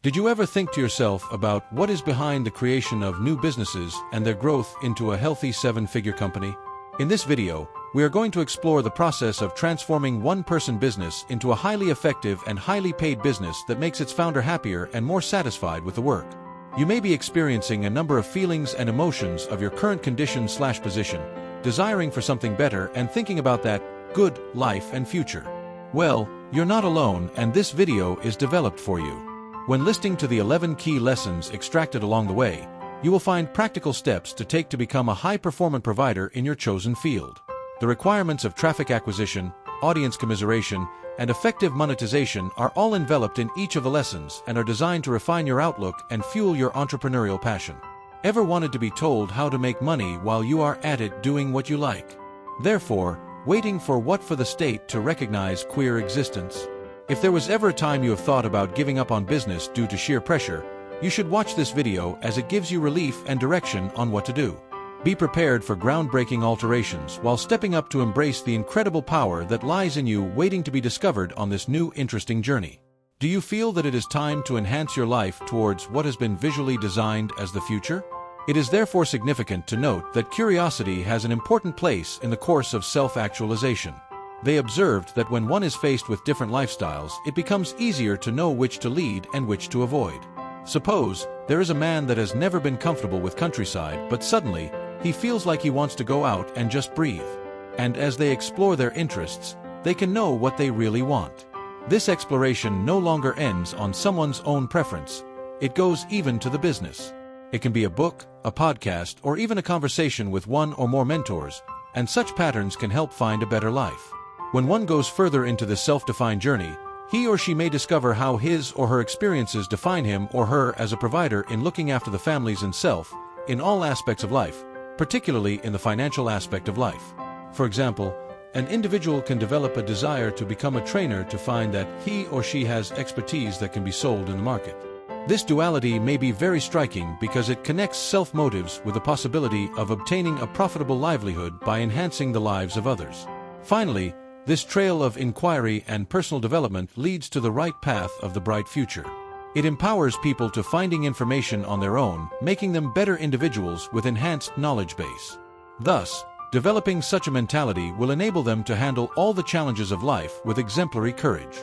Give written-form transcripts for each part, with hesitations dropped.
Did you ever think to yourself about what is behind the creation of new businesses and their growth into a healthy seven-figure company? In this video, we are going to explore the process of transforming one-person business into a highly effective and highly paid business that makes its founder happier and more satisfied with the work. You may be experiencing a number of feelings and emotions of your current condition/position, desiring for something better and thinking about that good life and future. Well, you're not alone, and this video is developed for you. When listening to the 11 key lessons extracted along the way, you will find practical steps to take to become a high-performance provider in your chosen field. The requirements of traffic acquisition, audience commiseration, and effective monetization are all enveloped in each of the lessons and are designed to refine your outlook and fuel your entrepreneurial passion. Ever wanted to be told how to make money while you are at it doing what you like? Therefore, waiting for what for the state to recognize queer existence? If there was ever a time you have thought about giving up on business due to sheer pressure, you should watch this video as it gives you relief and direction on what to do. Be prepared for groundbreaking alterations while stepping up to embrace the incredible power that lies in you waiting to be discovered on this new interesting journey. Do you feel that it is time to enhance your life towards what has been visually designed as the future? It is therefore significant to note that curiosity has an important place in the course of self-actualization. They observed that when one is faced with different lifestyles, it becomes easier to know which to lead and which to avoid. Suppose there is a man that has never been comfortable with countryside, but suddenly, he feels like he wants to go out and just breathe. And as they explore their interests, they can know what they really want. This exploration no longer ends on someone's own preference. It goes even to the business. It can be a book, a podcast, or even a conversation with one or more mentors, and such patterns can help find a better life. When one goes further into this self-defined journey, he or she may discover how his or her experiences define him or her as a provider in looking after the families and self, in all aspects of life, particularly in the financial aspect of life. For example, an individual can develop a desire to become a trainer to find that he or she has expertise that can be sold in the market. This duality may be very striking because it connects self-motives with the possibility of obtaining a profitable livelihood by enhancing the lives of others. Finally, this trail of inquiry and personal development leads to the right path of the bright future. It empowers people to finding information on their own, making them better individuals with enhanced knowledge base. Thus, developing such a mentality will enable them to handle all the challenges of life with exemplary courage.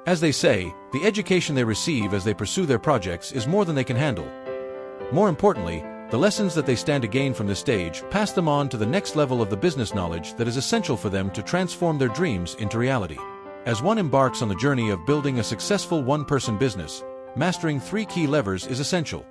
As they say, the education they receive as they pursue their projects is more than they can handle. More importantly, the lessons that they stand to gain from this stage pass them on to the next level of the business knowledge that is essential for them to transform their dreams into reality. As one embarks on the journey of building a successful one-person business, mastering 3 key levers is essential.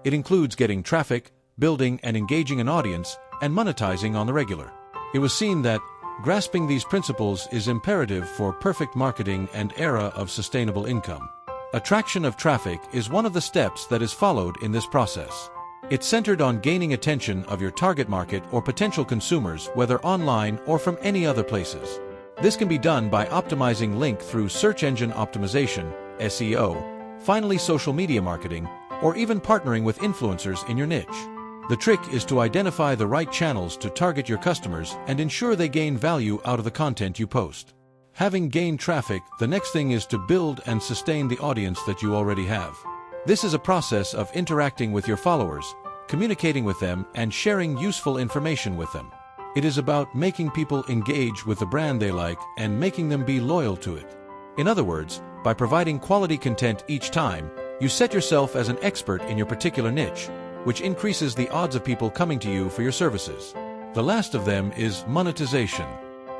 It includes getting traffic, building and engaging an audience, and monetizing on the regular. It was seen that grasping these principles is imperative for perfect marketing and era of sustainable income. Attraction of traffic is one of the steps that is followed in this process. It's centered on gaining attention of your target market or potential consumers, whether online or from any other places. This can be done by optimizing link through search engine optimization, SEO, finally social media marketing, or even partnering with influencers in your niche. The trick is to identify the right channels to target your customers and ensure they gain value out of the content you post. Having gained traffic, the next thing is to build and sustain the audience that you already have. This is a process of interacting with your followers, communicating with them, and sharing useful information with them. It is about making people engage with the brand they like and making them be loyal to it. In other words, by providing quality content each time, you set yourself as an expert in your particular niche, which increases the odds of people coming to you for your services. The last of them is monetization.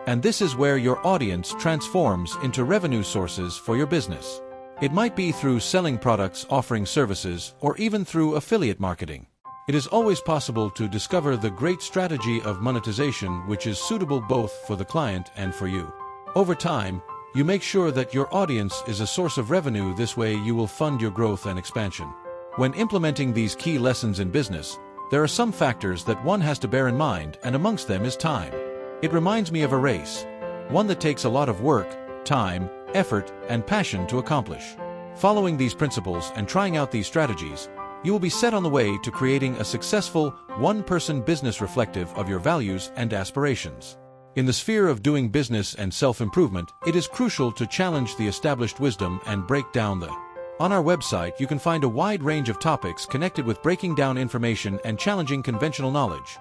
And this is where your audience transforms into revenue sources for your business. It might be through selling products, offering services, or even through affiliate marketing. It is always possible to discover the great strategy of monetization which is suitable both for the client and for you. Over time, you make sure that your audience is a source of revenue. This way you will fund your growth and expansion. When implementing these key lessons in business, there are some factors that one has to bear in mind, and amongst them is time. It reminds me of a race, one that takes a lot of work, time, effort, and passion to accomplish. Following these principles and trying out these strategies, you will be set on the way to creating a successful, one-person business reflective of your values and aspirations. In the sphere of doing business and self-improvement, it is crucial to challenge the established wisdom and break down the On our website, you can find a wide range of topics connected with breaking down information and challenging conventional knowledge.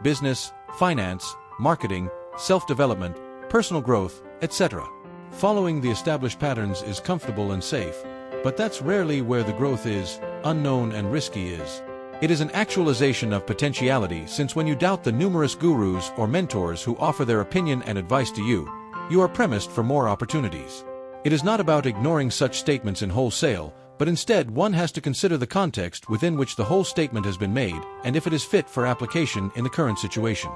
Business, finance, marketing, self-development, personal growth, etc. Following the established patterns is comfortable and safe, but that's rarely where the growth is, unknown and risky is. It is an actualization of potentiality, since when you doubt the numerous gurus or mentors who offer their opinion and advice to you, you are premised for more opportunities. It is not about ignoring such statements in wholesale, but instead one has to consider the context within which the whole statement has been made and if it is fit for application in the current situation.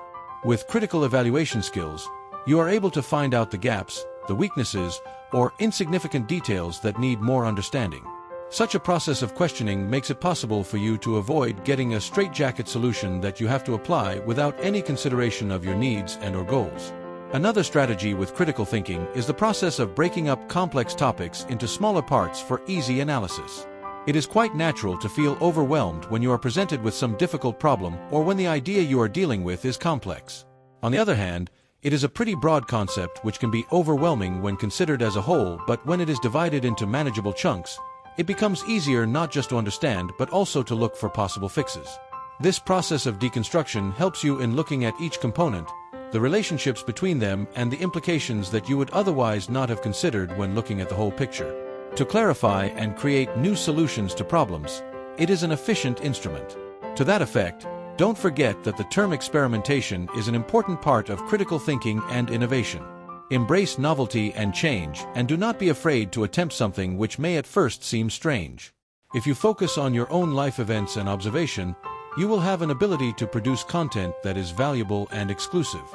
With critical evaluation skills, you are able to find out the gaps, the weaknesses, or insignificant details that need more understanding. Such a process of questioning makes it possible for you to avoid getting a straitjacket solution that you have to apply without any consideration of your needs and/or goals. Another strategy with critical thinking is the process of breaking up complex topics into smaller parts for easy analysis. It is quite natural to feel overwhelmed when you are presented with some difficult problem or when the idea you are dealing with is complex. On the other hand, it is a pretty broad concept which can be overwhelming when considered as a whole, but when it is divided into manageable chunks, it becomes easier not just to understand but also to look for possible fixes. This process of deconstruction helps you in looking at each component, the relationships between them, and the implications that you would otherwise not have considered when looking at the whole picture. To clarify and create new solutions to problems, it is an efficient instrument. To that effect, don't forget that the term experimentation is an important part of critical thinking and innovation. Embrace novelty and change, and do not be afraid to attempt something which may at first seem strange. If you focus on your own life events and observation, you will have an ability to produce content that is valuable and exclusive.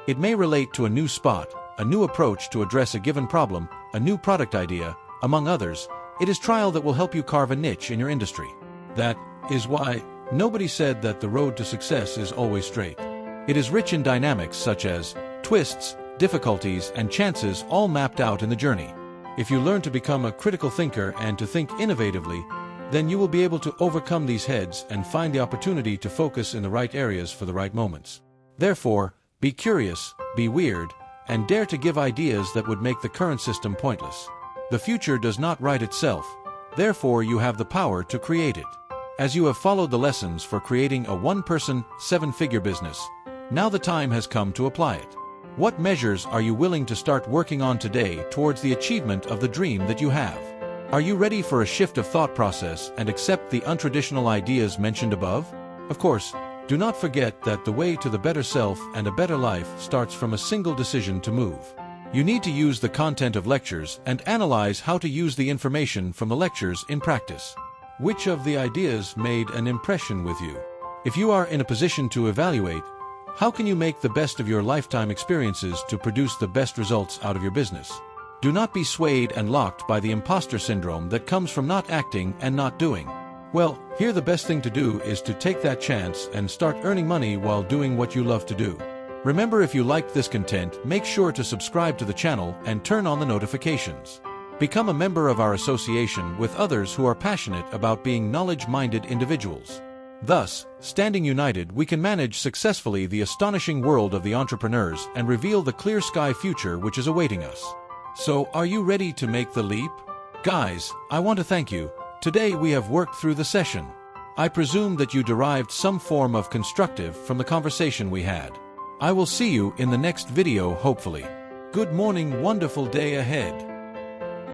It may relate to a new spot, a new approach to address a given problem, a new product idea, among others. It is trial that will help you carve a niche in your industry. That is why nobody said that the road to success is always straight. It is rich in dynamics such as twists, difficulties, and chances, all mapped out in the journey. If you learn to become a critical thinker and to think innovatively, then you will be able to overcome these heads and find the opportunity to focus in the right areas for the right moments. Therefore, be curious, be weird, and dare to give ideas that would make the current system pointless. The future does not write itself, therefore you have the power to create it. As you have followed the lessons for creating a one-person, seven-figure business, now the time has come to apply it. What measures are you willing to start working on today towards the achievement of the dream that you have? Are you ready for a shift of thought process and accept the untraditional ideas mentioned above? Of course, do not forget that the way to the better self and a better life starts from a single decision to move. You need to use the content of lectures and analyze how to use the information from the lectures in practice. Which of the ideas made an impression with you? If you are in a position to evaluate, how can you make the best of your lifetime experiences to produce the best results out of your business? Do not be swayed and locked by the imposter syndrome that comes from not acting and not doing. Well, here the best thing to do is to take that chance and start earning money while doing what you love to do. Remember, if you liked this content, make sure to subscribe to the channel and turn on the notifications. Become a member of our association with others who are passionate about being knowledge-minded individuals. Thus, standing united, we can manage successfully the astonishing world of the entrepreneurs and reveal the clear sky future which is awaiting us. So, are you ready to make the leap? Guys, I want to thank you. Today we have worked through the session. I presume that you derived some form of constructive from the conversation we had. I will see you in the next video, hopefully. Good morning, wonderful day ahead.